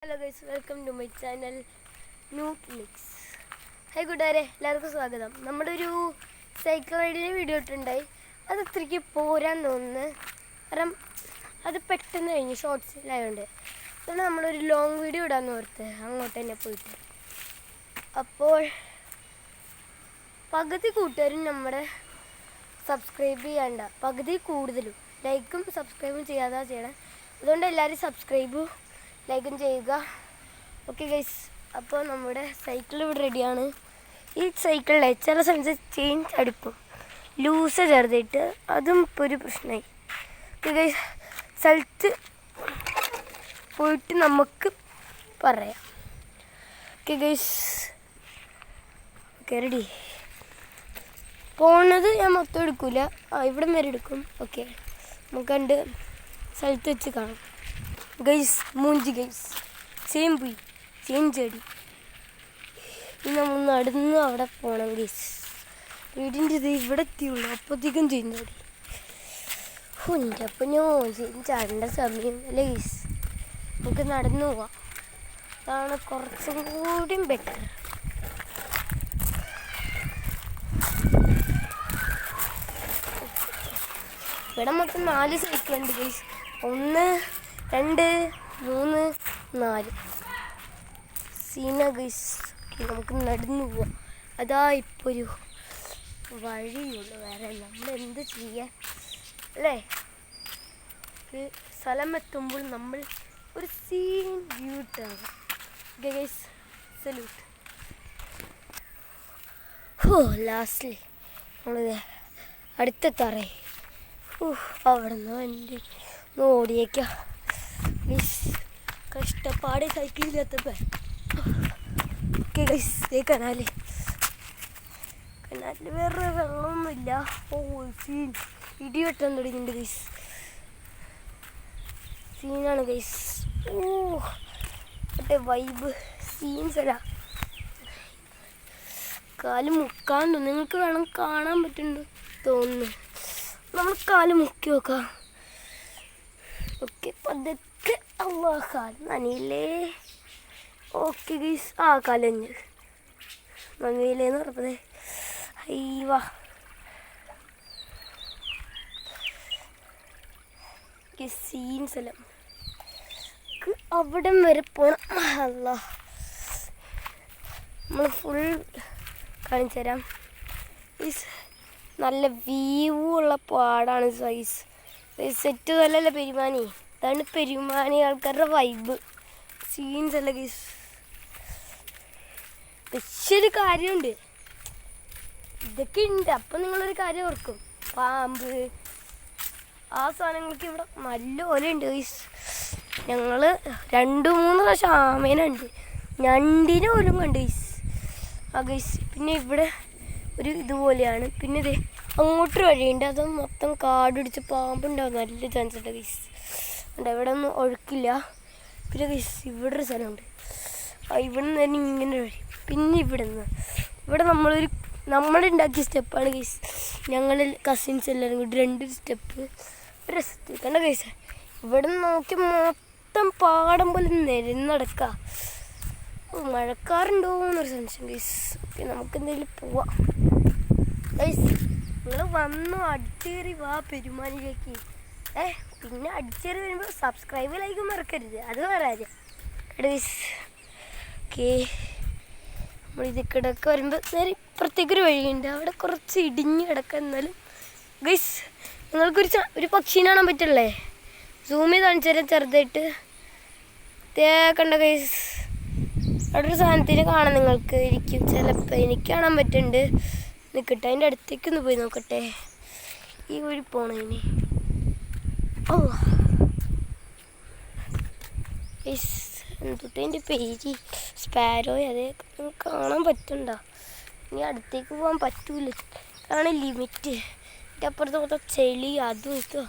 Hello guys, welcome to my channel newt mix. Hi കൂട്ടുകാരെ, എല്ലാവർക്കും സ്വാഗതം. നമ്മുടെ ഒരു സൈക്കിൾ റൈഡിൻ്റെ വീഡിയോ ഇട്ടുണ്ടായി. അത് ഇത്രയ്ക്ക് പോരാൻ തോന്നുന്നു, കാരണം അത് പെട്ടെന്ന് കഴിഞ്ഞു ഷോർട്സിലായതുകൊണ്ട്. അതുകൊണ്ട് നമ്മളൊരു ലോങ് വീഡിയോ ഇടാമെന്ന് ഓർത്ത് അങ്ങോട്ട് തന്നെ പോയിട്ട്. അപ്പോൾ പകുതി കൂട്ടുകാരും നമ്മുടെ സബ്സ്ക്രൈബ് ചെയ്യണ്ട, പകുതി കൂടുതലും ലൈക്കും സബ്സ്ക്രൈബും ചെയ്യാതെ ചെയ്യണം. അതുകൊണ്ട് എല്ലാവരും സബ്സ്ക്രൈബും ലൈക്കും ചെയ്യുക. ഓക്കെ ഗൈസ്, അപ്പോൾ നമ്മുടെ സൈക്കിൾ ഇവിടെ റെഡിയാണ്. ഈ സൈക്കിളിലെ ചില സമയത്ത് ചെയിൻ അടിപ്പും ലൂസ് ചേർത്തിട്ട് അതും ഇപ്പോൾ ഒരു പ്രശ്നമായി. ഓക്കെ ഗൈസ്, സ്ഥലത്ത് പോയിട്ട് നമുക്ക് പറയാം. Okay guys, okay ready. പോണത് ഞാൻ മൊത്തം എടുക്കില്ല, ഇവിടം വരെ എടുക്കും. ഓക്കെ, നമുക്ക് കണ്ട് സ്ഥലത്ത് വെച്ച് കാണാം. ഗൈസ്, മൂഞ്ചി ഗൈസ്, സെയിം പോയി സെയിം ചെടി. ഇനി നമ്മൾ നടന്ന് അവിടെ പോകണം ഗൈസ്. വീടിൻ്റെ ഇത് ഇവിടെ എത്തിയുള്ളൂ, അപ്പോഴത്തേക്കും ചെയിൻ ചാടി. എൻ്റെ അപ്പം ഞാൻ ചെയിൻ ചാടേണ്ട സമയം അല്ലേ ഗൈസ്. നമുക്ക് നടന്നു പോവാം, അതാണ് കുറച്ചും കൂടിയും ബെറ്റർ. ഇവിടെ മൊത്തം 4 സൈക്കിളുണ്ട് ഗൈസ്. 1 2 3 4 സീന ഗൈസ്. നമുക്ക് നടന്നു പോവാം, അതാ ഇപ്പോൾ ഒരു വഴിയുള്ളൂ, വേറെ നമ്മൾ എന്ത് ചെയ്യാൻ അല്ലേ. ഒരു സ്ഥലം എത്തുമ്പോൾ നമ്മൾ ഒരു സീൻ വ്യൂ ഇട്ടാണ് ഗൈസ്. സല്യൂട്ട്. ലാസ്റ്റ്ലി നമ്മൾ അടുത്തെത്താറേ. അവിടെ നിന്ന് വണ്ടി ഓടിയേക്കാം ഗൈസ്. കഷ്ടപ്പാട് സൈക്കിളിലെത്തപ്പോൾ. ഓക്കെ ഗൈസ്, കനാലിൽ വേറെ വെള്ളമൊന്നുമില്ല. സീൻ ഇടി വെട്ടാൻ തുടങ്ങിയിട്ടുണ്ട് ഗൈസ്. സീനാണ് ഗൈസ്. മറ്റേ വൈബ് സീൻസ് അല്ല. കാല് മുക്കാൻ തോന്നുന്നു, നിങ്ങൾക്ക് വേണം കാണാൻ പറ്റുന്നുണ്ട് തോന്നുന്നു. നമ്മൾ കാല് മുക്കി നോക്കാം. ഓക്കെ, പതുക്കെ. കാല് നനയില്ലേ. ഓക്കെ ഗൈസ്, കാലഞ്ഞ് നനയില്ലേന്ന് പറഞ്ഞത്. അയ്യവാ സീൻസ് എല്ലാം അവിടം വരെ പോണം. അല്ല, നമ്മൾ ഫുൾ കാണിച്ചു തരാം. നല്ല വ്യൂ ഉള്ള പാടാണ് സൈസ്. സെറ്റ് നല്ലല്ല പെരുമാനി. ഇതാണ് പെരുമാനി ആൾക്കാരുടെ വൈബ്. സീൻസ് അല്ല ഗൈസ്. പക്ഷെ ഒരു കാര്യമുണ്ട്, ഇതൊക്കെ ഉണ്ട്. അപ്പം നിങ്ങളൊരു കാര്യം ഓർക്കും, പാമ്പ് ആ സാധനങ്ങൾക്ക് ഇവിടെ നല്ല ഓലയുണ്ട് ഗൈസ്. ഞങ്ങൾ 2-3 പ്രാവശ്യം ആമേനുണ്ട്, ഞണ്ടിനെ പോലും കണ്ട് ഗൈസ്. ഗൈസ്, പിന്നെ ഇവിടെ ഒരു ഇതുപോലെയാണ്. പിന്നെ ഇത് അങ്ങോട്ടൊരു വഴിയുണ്ട്, അത് മൊത്തം കാടിടിച്ച് പാമ്പുണ്ടാവും, നല്ല ചാൻസ് ഉണ്ട് ഗൈസ്. ഉണ്ട്, ഇവിടെ ഒന്നും ഒഴുക്കില്ല. പിന്നെ ഗൈസ് ഇവിടെ ഒരു സ്ഥലമുണ്ട്, ഇവിടെ നിന്ന് തന്നെ ഇങ്ങനെ ഒരു വഴി. പിന്നെ ഇവിടെ നമ്മളുണ്ടാക്കിയ സ്റ്റെപ്പാണ് ഗൈസ്. ഞങ്ങൾ കസിൻസ് എല്ലാവരും കൂടി 2 സ്റ്റെപ്പ് ഒരു കണ്ട ഗൈസ്. ഇവിടെ നോക്കി മൊത്തം പാടം പോലെ നിരന്നടക്കുക. മഴക്കാറുണ്ടോ എന്നൊരു സംശയം ഗൈസ്. ഓക്കെ, നമുക്ക് എന്തെങ്കിലും പോവാം ഗൈസ്. നിങ്ങൾ വന്നു അടിച്ചേറി വാ പെരുമാനിലേക്ക്. പിന്നെ അടിച്ചേറി വരുമ്പോൾ സബ്സ്ക്രൈബ് ലൈക്ക് മറക്കരുത്, അത് പറയാം ഗൈസ്. ഓക്കെ, നമ്മളിത് കിടക്ക വരുമ്പോൾ നേരെ ഇപ്പുറത്തേക്കൊരു വഴിയുണ്ട്, അവിടെ കുറച്ച് ഇടിഞ്ഞ് കിടക്കുക. എന്നാലും ഗൈസ്, നിങ്ങൾക്കൊരു പക്ഷീനെ കാണാൻ പറ്റില്ലേ? സൂം ചെയ്ത് കാണിച്ചു തരാം ചെറുതായിട്ട്. കണ്ട ഗൈസ്, അവിടെ ഒരു സാധനത്തിന് കാണാം നിങ്ങൾക്ക്. ചിലപ്പോൾ എനിക്ക് കാണാൻ പറ്റുന്നുണ്ട്. നിൽക്കട്ടെ, അതിൻ്റെ അടുത്തേക്കൊന്ന് പോയി നോക്കട്ടെ. ഈ വഴി പോണതിന് എന്തൊട്ട് അതിൻ്റെ പേര് സ്പാരോ, അതേ കാണാൻ പറ്റണ്ട. ഇനി അടുത്തേക്ക് പോകാൻ പറ്റൂല, അതാണ് ലിമിറ്റ്. എൻ്റെ അപ്പുറത്ത് മൊത്തം ചെളി അതും ഇതോ.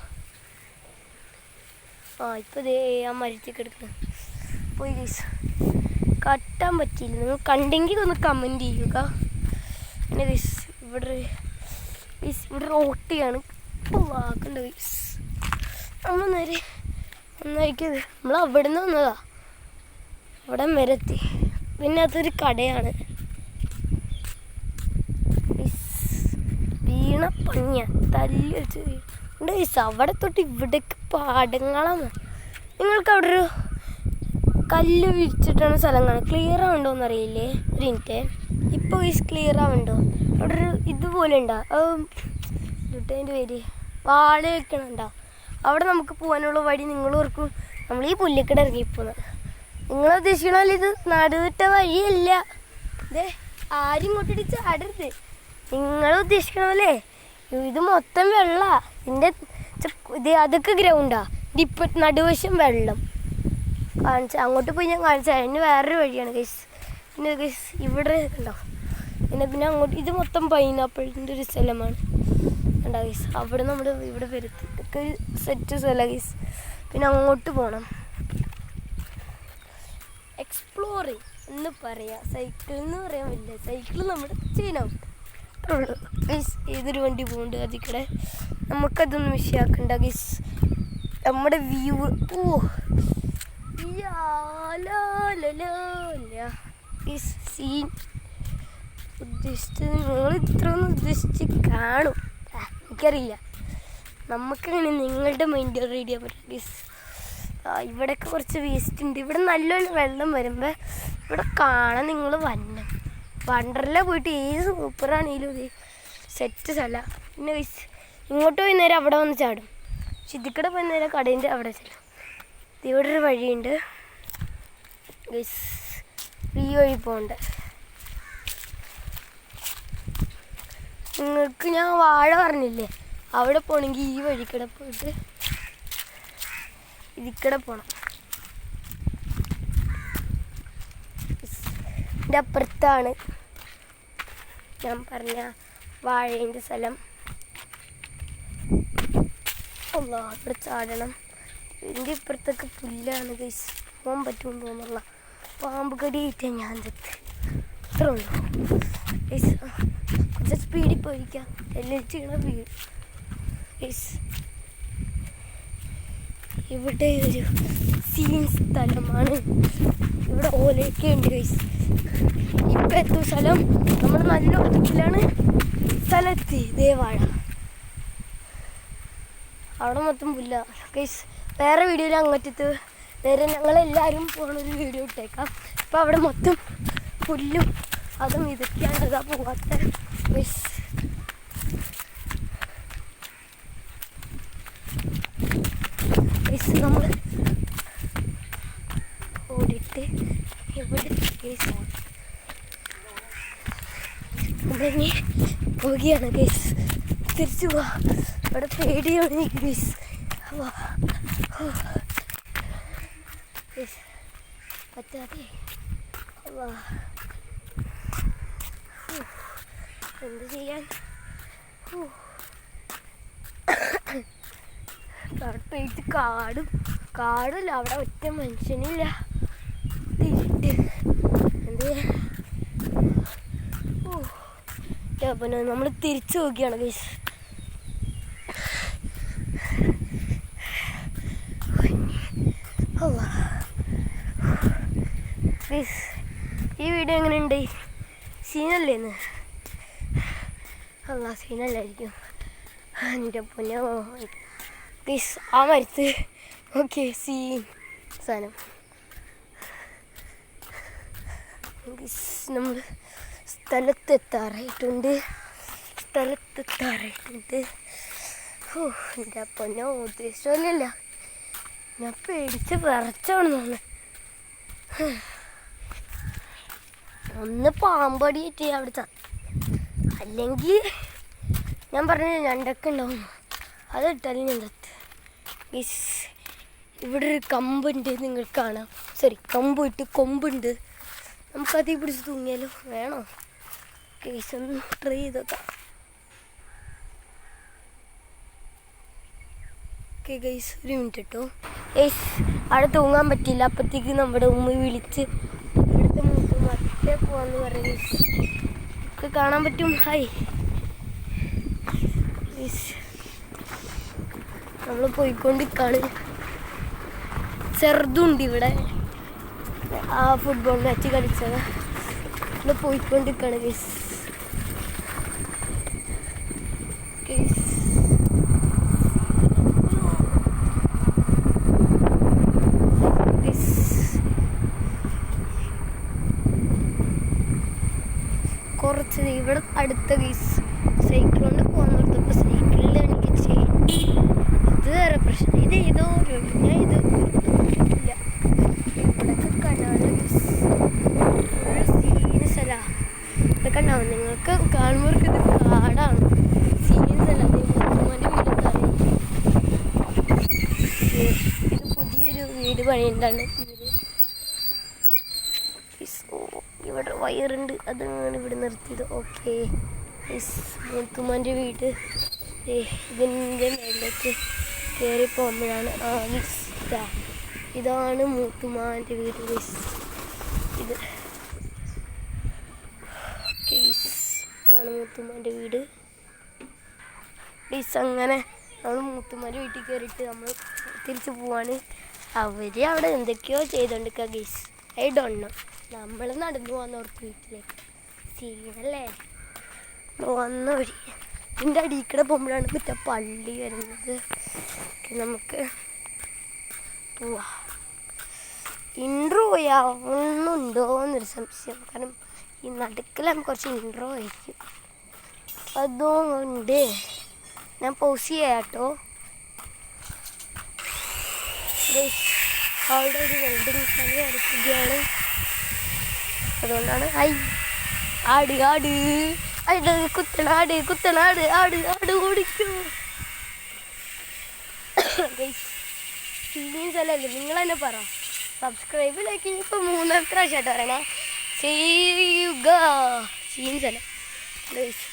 ഇപ്പോൾ ഇതേ ആ മരത്തിൽ കിടക്കണം. പോയി ഗൈസ്, കട്ടാൻ പറ്റിയില്ല. നിങ്ങൾ കണ്ടെങ്കിൽ ഒന്ന് കമൻറ്റ് ചെയ്യുക. പിന്നെ ഗൈസ് ഇവിടെ റോട്ടിയാണ് വാക്കണ്ട ഗൈസ്. നമ്മൾ നേരെ ഒന്നായിരിക്കും, നമ്മൾ അവിടെ നിന്ന് വന്നതാ. അവിടെ വരെ എത്തി. പിന്നെ അതൊരു കടയാണ്. വീണ പഞ്ഞ തല്ലി വെച്ച് ഉണ്ട്. അവിടെ തൊട്ട് ഇവിടേക്ക് പാടങ്ങളാണ്. നിങ്ങൾക്ക് അവിടെ ഒരു കല്ല് വിരിച്ചിട്ടാണ് സ്ഥലം കാണും. ക്ലിയർ ആവുണ്ടോയെന്ന് അറിയില്ലേ, ഒരു മിനിറ്റ്. ഇപ്പോൾ ക്ലിയർ ആവുന്നുണ്ടോ? അവിടെ ഒരു ഇതുപോലെ ഉണ്ടാവും, അതിൻ്റെ പേര് വാഴ വെക്കണുണ്ടാവും. അവിടെ നമുക്ക് പോകാനുള്ള വഴി നിങ്ങൾ ഓർക്കും നമ്മൾ ഈ പുല്ലിക്കട ഇറങ്ങിപ്പോകുന്നത്. നിങ്ങൾ ഉദ്ദേശിക്കണമല്ലോ ഇത് നടുവിട്ട വഴിയല്ല. ഇതേ ആരും ഇങ്ങോട്ടിട്ട് ചാടരുത്. നിങ്ങൾ ഉദ്ദേശിക്കണമല്ലേ ഇത് മൊത്തം വെള്ളമാണ്. ഇത് അതൊക്കെ ഗ്രൗണ്ടാണ്. ഇപ്പം നടുവശം വെള്ളം അങ്ങോട്ട് പോയി ഞാൻ കാണിച്ചു. അതിന് വേറൊരു വഴിയാണ് ഗൈസ്. പിന്നെ ഗൈസ് ഇവിടെ ഉണ്ടോ, പിന്നെ അങ്ങോട്ട് ഇത് മൊത്തം പൈനാപ്പിളിൻ്റെ ഒരു സ്ഥലമാണ് കണ്ടോ ഗൈസ്. അവിടെ നമ്മൾ ഇവിടെ വരുത്തി ഇതൊക്കെ ഒരു സെറ്റ് സ്ഥലം ഗൈസ്. പിന്നെ അങ്ങോട്ട് പോകണം, എക്സ്പ്ലോറിങ് എന്ന് പറയാം. സൈക്കിൾ എന്ന് പറയാൻ പറ്റില്ല, സൈക്കിൾ നമ്മുടെ ചെയ്യാനാവും ഉള്ളൂ ഗൈസ്. ഏതൊരു വണ്ടി പോകുന്നുണ്ട് അതിൽ കൂടെ, നമുക്കതൊന്നും വിഷയമാക്കണ്ട ഗൈസ്. നമ്മുടെ വ്യൂ സീൻ ഉദ്ദേശിച്ചത് നിങ്ങൾ ഇത്രയൊന്നും ഉദ്ദേശിച്ച് കാണും എനിക്കറിയില്ല. നമുക്കങ്ങനെ നിങ്ങളുടെ മൈൻഡ് റീഡ് ചെയ്യാൻ പറ്റും ഗൈസ്. ഇവിടെയൊക്കെ കുറച്ച് വേസ്റ്റ് ഉണ്ട്. ഇവിടെ നല്ലോണം വെള്ളം വരുമ്പോൾ ഇവിടെ കാണാൻ നിങ്ങൾ വണ്ടറിൽ പോയിട്ട് ഏത് സൂപ്പറാണെങ്കിലും ഇത് സെറ്റ് സ്ഥലം. പിന്നെ ഗൈസ് ഇങ്ങോട്ട് പോയി നേരം അവിടെ വന്ന് ചാടും. ഇതിക്കടെ പോയി നേരം കടേൻ്റെ അവിടെ ചെല്ലും. ഇവിടെ ഒരു വഴിയുണ്ട് ഗൈസ്, ഈ വഴി പോകണ്ട. നിങ്ങൾക്ക് ഞാൻ വാഴ പറഞ്ഞില്ലേ, അവിടെ പോകണമെങ്കിൽ ഈ വഴിക്കടെ പോയിട്ട് ഇതിക്കടെ പോകണം. ഇതിൻ്റെ അപ്പുറത്താണ് ഞാൻ പറഞ്ഞ വാഴേൻ്റെ സ്ഥലം. അല്ലാ ഇവിടെ ചാടണം. ഇതിൻ്റെ ഇപ്പുറത്തൊക്കെ പുല്ലാണ് ഗൈസ്. പോകാൻ പറ്റുമെന്ന് തോന്നുന്നില്ല. പാമ്പ് കടിയിട്ടാൽ ഞാൻ തെറ്റ് അത്ര ഉള്ളൂ ഗൈസ്. കുറച്ച് സ്പീഡിൽ പോയിരിക്കാം, എല്ലാം ചെയ്യണ വീട് ഗൈസ്. ഇവിടെ ഒരു സീൻ സ്ഥലമാണ്. ഇവിടെ ഓലയൊക്കെ ഉണ്ട് ഗൈസ്. ഇപ്പം എത്തും സ്ഥലം നമ്മൾ നല്ല ഒതുക്കിലാണ് സ്ഥലത്ത്. ദേവാഴ അവിടെ മൊത്തം പുല്ല ഗൈസ്. വേറെ വീഡിയോയിൽ അങ്ങറ്റത്ത് നേരെ ഞങ്ങളെല്ലാവരും പോകണൊരു വീഡിയോ ഇട്ടേക്കാം. ഇപ്പം അവിടെ മൊത്തം പുല്ലും അതും ഇതൊക്കെയാണ് ഇതാ പോകാത്ത ഗൈസ്. ഗൈസ് നമ്മൾ ഓടിയിട്ട് ഇവിടെ ഗൈസ് നമ്മളിനി പോവുകയാണ് ഗൈസ്. തിരിച്ചു പോവാ. ഇവിടെ പേടിയാണ് ഗൈസ്. പറ്റാതെ എന്ത് ചെയ്യാൻ. അവിടെ പോയിട്ട് കാടില്ല, അവിടെ ഒറ്റ മനുഷ്യനില്ല. തിരിട്ട് എന്ത് പിന്നെ നമ്മൾ തിരിച്ചു നോക്കിയാണ് ഗൈസ്. ഗൈസ് ഈ വീഡിയോ എങ്ങനെയുണ്ട്? സീനല്ലേന്ന്? അല്ല സീനല്ലായിരിക്കും. എൻ്റെ പൊന്നോ ഗൈസ് ആ മരത്ത് ഓക്കെ സീൻ സാധനം. ഗൈസ് നമ്മൾ സ്ഥലത്തെത്താറായിട്ടുണ്ട്. ഓ എൻ്റെ പൊന്നോ ഉദ്ദേശിച്ചില്ല, ഞാൻ പേടിച്ച് വിറച്ചാണ് തോന്നുന്നത്. ഒന്ന് പാമ്പടിയേറ്റ് അവിടെ അല്ലെങ്കിൽ ഞാൻ പറഞ്ഞ ഞണ്ടൊക്കെ ഉണ്ടാവും, അത് ഇട്ടാലും ഞാൻ ചത്ത്. ഗൈസ് ഇവിടെ ഒരു കമ്പുണ്ട്, നിങ്ങൾക്ക് കാണാം. കമ്പ് ഇട്ട് കൊമ്പുണ്ട്. നമുക്കത് പിടിച്ച് തൂങ്ങിയാലോ? വേണോ? ഗൈസ് ഒന്ന് ട്രൈ ചെയ്തോക്കാം. ഓക്കെ ഗൈസ് ഒരു മിനിറ്റ് കേട്ടോ ഗൈസ്. അവിടെ തൂങ്ങാൻ പറ്റില്ല. അപ്പോഴത്തേക്ക് നമ്മുടെ ഉമ്മ വിളിച്ച് ഇവിടുത്തെ മൂത്ത് മറ്റേ പോവാന്ന് പറയും ഗൈസ്. ഒക്കെ കാണാൻ പറ്റും. ഹായ് ഗൈസ് നമ്മൾ പോയിക്കൊണ്ടിരിക്കാണ്. ചെറുതുണ്ട് ഇവിടെ. ആ ഫുട്ബോൾ മാച്ച് കളിച്ചത് ഇവിടെ പോയിക്കൊണ്ടിരിക്കുകയാണ് ഗൈസ്. കുറച്ച് ഇവിടെ അടുത്ത ഗൈസ് സൈക്കിൾ കൊണ്ട് പോകാൻ നിർത്തപ്പോൾ സൈക്കിളിൽ എനിക്ക് ഇത് വേറെ പ്രശ്നം. ഇത് ഏതോ ഞാൻ ഇത് ഇല്ല ഇവിടെയൊക്കെ കണ്ടാണ് ഗൈസ് സീരിയസ് അല്ല. ഇതൊക്കെ ഉണ്ടാവും നിങ്ങൾക്ക് കാണുന്നവർക്ക് ഇത് കാടാണ്, സീരിയസ് അല്ല. മുത്തുമോൻ്റെ വീടെന്താണ് ഇത് പുതിയൊരു വീട് പണിയുണ്ടാണ് ഇവിടെ വയറുണ്ട്, അതാണ് ഇവിടെ നിർത്തിയത്. ഓക്കെ മുത്തുമാൻ്റെ വീട് ഇതിൻ്റെ മേളിലേക്ക് കയറി പോകുമ്പോഴാണ് ഇതാണ് മൂത്തുമാൻ്റെ വീട്. ഇത് ഇതാണ് മൂത്തുമാൻ്റെ വീട്. അങ്ങനെ നമ്മൾ മൂത്തുമാൻ്റെ വീട്ടിൽ കയറിയിട്ട് നമ്മൾ തിരിച്ച് പോവാണ്. അവർ അവിടെ എന്തൊക്കെയോ ചെയ്തോണ്ടിരിക്കുക ഗൈസ്. I don't know. നമ്മൾ നടന്നു പോകുന്നവർക്ക് വീട്ടിലേക്ക് സീനല്ലേ വന്ന വഴി ഇതിൻ്റെ അടിക്കടെ പോകുമ്പോഴാണ് മറ്റേ പള്ളി വരുന്നത്. നമുക്ക് പോവാ. ഇൻട്രോ ആവുന്നുണ്ടോ എന്നൊരു സംശയം, കാരണം ഈ നടുക്കിലാകുമ്പോൾ കുറച്ച് ഇൻട്രോ ആയിരിക്കും. അതുകൊണ്ട് ഞാൻ പോസ് ചെയ്യാം കേട്ടോ. അവിടെ ഒരു വെൽഡിങ് പണി നടക്കുകയാണ്, അതുകൊണ്ടാണ് ആട് ആട് ആട് കുത്തനാട് കുത്തനാട് ആട് ആട് ഓടിക്കൂ. സീൻസ് അല്ലല്ലോ, നിങ്ങൾ തന്നെ പറ. സബ്സ്ക്രൈബിലേക്ക് ഇപ്പോൾ 3 പ്രാവശ്യമായിട്ട് പറയണേ. ചെയ്യുക സീൻസ് അല്ല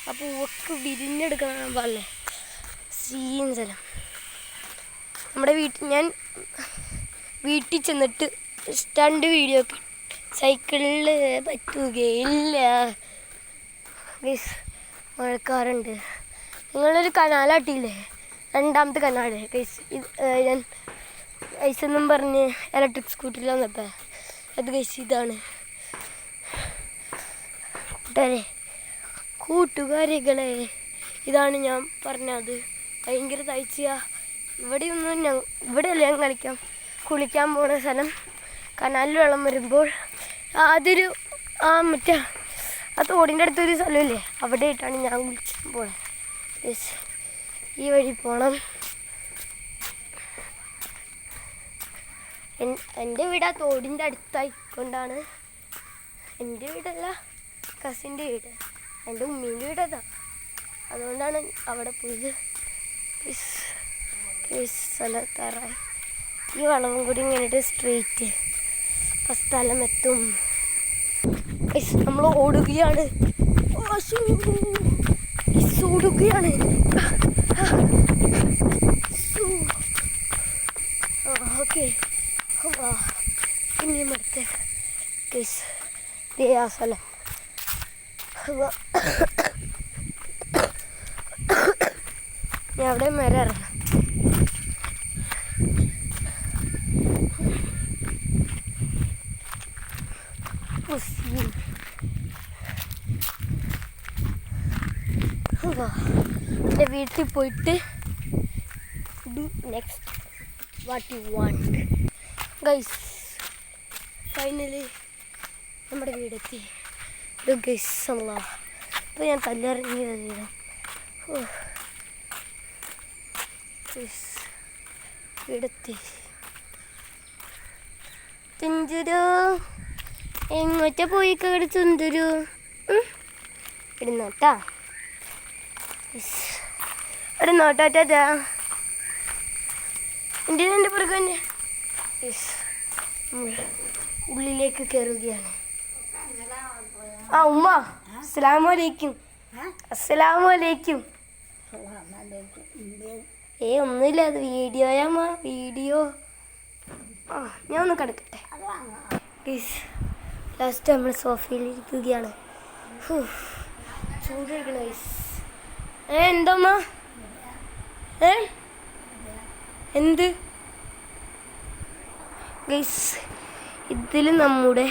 അപ്പോൾ ഒക്കെ വിരിഞ്ഞെടുക്കണം പാടില്ലേ സീൻസ് അല്ല. നമ്മുടെ ഞാൻ വീട്ടിൽ ചെന്നിട്ട് സ്റ്റണ്ട് വീഡിയോ സൈക്കിളിൽ പറ്റുകയില്ല. മഴക്കാറുണ്ട്. നിങ്ങളൊരു കനാലാട്ടിയില്ലേ, 2ാമത്തെ കനാല് ഗൈസ്. ഞാൻ ഐസെന്നും പറഞ്ഞ് ഇലക്ട്രിക് സ്കൂട്ടറിൽ വന്നപ്പോൾ അത് ഗൈസ് ഇതാണ്. കൂട്ടുകാരികളെ ഇതാണ് ഞാൻ പറഞ്ഞത്. ഭയങ്കര തയ്ച്ച ഇവിടെയല്ല ഞാൻ കുളിക്കാൻ പോകുന്ന സ്ഥലം. കനാലിൽ വെള്ളം വരുമ്പോൾ അതൊരു മറ്റേ ആ തോടിൻ്റെ അടുത്തൊരു സ്ഥലമില്ലേ, അവിടെ ആയിട്ടാണ് ഞാൻ കുളിക്കാൻ പോകുന്നത്. ഈ വഴി പോകണം. എൻ്റെ വീട് ആ തോടിൻ്റെ അടുത്തായിക്കൊണ്ടാണ്. എൻ്റെ വീടല്ല, കസിൻ്റെ വീട്. എൻ്റെ ഉമ്മീൻ്റെ വീട് അതാ, അതുകൊണ്ടാണ് അവിടെ പോയത്. സ്ഥലത്താറായി ഈ വളവും കൂടി ഇങ്ങനെ സ്ട്രെയിറ്റ് അപ്പം സ്ഥലം എത്തും. നമ്മൾ ഓടുകയാണ്, ഓടുകയാണ്. ഓക്കെ പിന്നെയും അടുത്ത് ആ സ്ഥലം. ഞാൻ അവിടെ വരെ ഇറങ്ങാം. എൻ്റെ വീട്ടിൽ പോയിട്ട് do next what you want guys. Finally നമ്മുടെ വീടെത്തി. ഗൈസ് അല്ലാ, ഇപ്പോൾ ഞാൻ കല്ലിറങ്ങിയത് വീടാം. വീടെത്തി. തുഞ്ചുരു എങ്ങോട്ടാ പോയി കേട് തുഞ്ചുരു ഇടുന്നോട്ടാ ഇടുന്നോട്ടാ ടാറ്റാ. എൻ്റെ പുറകെ തന്നെ ഉള്ളിലേക്ക് കയറുകയാണ്. ആ ഉമ്മ അസ്സലാമലൈക്കും. അസ്സലാമലൈക്കും. ഒന്നുമില്ല, അത് വീഡിയോയാമ്മ, വീഡിയോ. ഞാൻ ഒന്ന് കിടക്കട്ടെ. ലാസ്റ്റ് നമ്മൾ സോഫയിലിരിക്കുകയാണ്. ചൂടായിരിക്കണം ഗൈസ്. എന്തമ്മ എന്ത് ഗൈസ്, ഇതിൽ നമ്മുടെ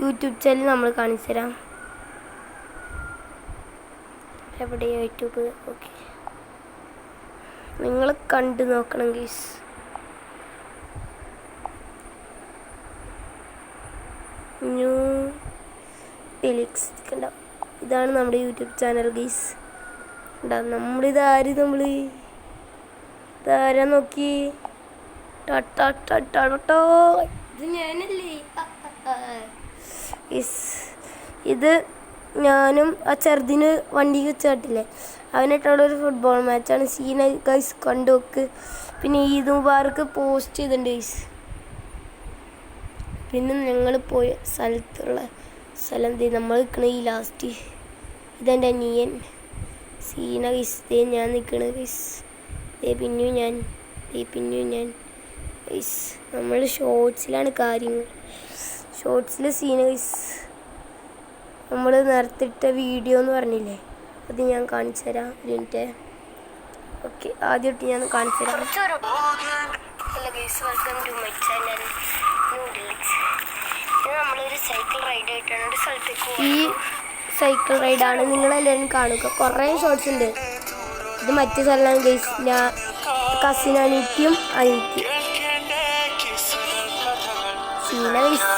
യൂട്യൂബ് ചാനൽ നമ്മൾ കാണിച്ചു തരാം. എവിടെ യൂട്യൂബ്? ഓക്കെ, നിങ്ങൾ കണ്ടു നോക്കണം ഗൈസ്. ന്യൂ ഫിലിക്സ് ഉണ്ടാവും. ഇതാണ് നമ്മുടെ യൂട്യൂബ് ചാനൽ ഗൈസ്. ഉണ്ടാവും നമ്മളിതാര് ഇതാരാ നോക്കി. ഇത് ഞാനല്ലേ. ഇത് ഞാനും ആ ചെറുതിന് വണ്ടി വെച്ച് കാട്ടില്ലേ, അവനായിട്ടുള്ള ഒരു ഫുട്ബോൾ മാച്ചാണ്. സീന ഗൈസ് കണ്ടു നോക്ക്. പിന്നെ ഈദ് മുബാറക്ക് പോസ്റ്റ് ചെയ്തിട്ടുണ്ട് ഗൈസ്. പിന്നെ ഞങ്ങൾ പോയ സ്ഥലത്തുള്ള സ്ഥലം നമ്മൾ നിൽക്കണ ഈ ലാസ്റ്റ്. ഇതെൻ്റെ അനിയൻ സീന ഗൈസ്. ഞാൻ നിൽക്കണ ഗൈസ്. പിന്നെയും ഞാൻ ഗൈസ്. നമ്മൾ ഷോർട്സിലാണ് കാര്യങ്ങൾ. ഷോർട്സിൽ സീന ഗൈസ്. നമ്മൾ നേരത്തെ വീഡിയോ എന്ന് പറഞ്ഞില്ലേ, അത് ഞാൻ കാണിച്ചു തരാം. ഒരു മിനിറ്റ്. ഓക്കെ, ആദ്യമായിട്ട് ഞാൻ കാണിച്ചു തരാം. Hello guys, welcome to my channel noodles. ഇത് നമ്മളൊരു സൈക്കിൾ റൈഡ് ആയിട്ടാണ് ഒരു സ്ഥലത്തേക്ക് പോകുന്നത്. ഈ സൈക്കിൾ റൈഡാണ് നിങ്ങളെല്ലാവരും കാണുക. കുറേ ഷോർട്സ് ഉണ്ട്. ഇത് മറ്റു സ്ഥലമാണ് ഗൈസ്. ഞാൻ കസിൻ അനിയത്തിയും സീന ഗൈസ്.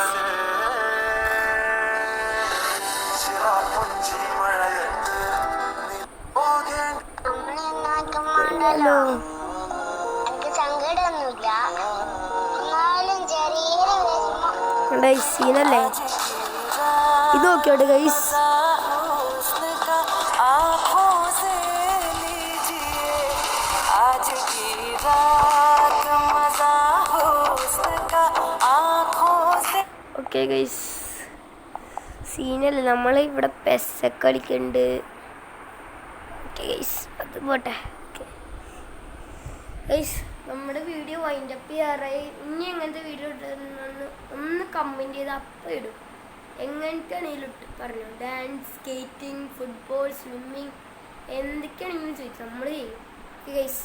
ഹലോ, സീനല്ലേ ഇത്? നോക്കിയോട്ടെ ഗൈസ്. ഓക്കെ ഗൈസ്, സീനല്ലേ. നമ്മൾ ഇവിടെ പെസ്സൊക്കെ കളിക്കുന്നുണ്ട്. ഓക്കെ ഗൈസ്, അത് പോട്ടെ. ഓക്കെ ഗൈസ്, നമ്മുടെ വീഡിയോ വൈൻഡപ്പ് ചെയ്യാറായി. ഇനി എങ്ങനത്തെ വീഡിയോ ഇടുന്നു ഒന്ന് കമൻറ്റ് ചെയ്ത് അപ്പം ഇടും. എങ്ങനത്തെ ആണെങ്കിലും ഇട്ട് പറഞ്ഞു. ഡാൻസ്, സ്കേറ്റിംഗ്, ഫുട്ബോൾ, സ്വിമ്മിങ്, എന്തൊക്കെയാണെങ്കിലും ചോദിച്ചാൽ നമ്മൾ ചെയ്യും. Okay guys.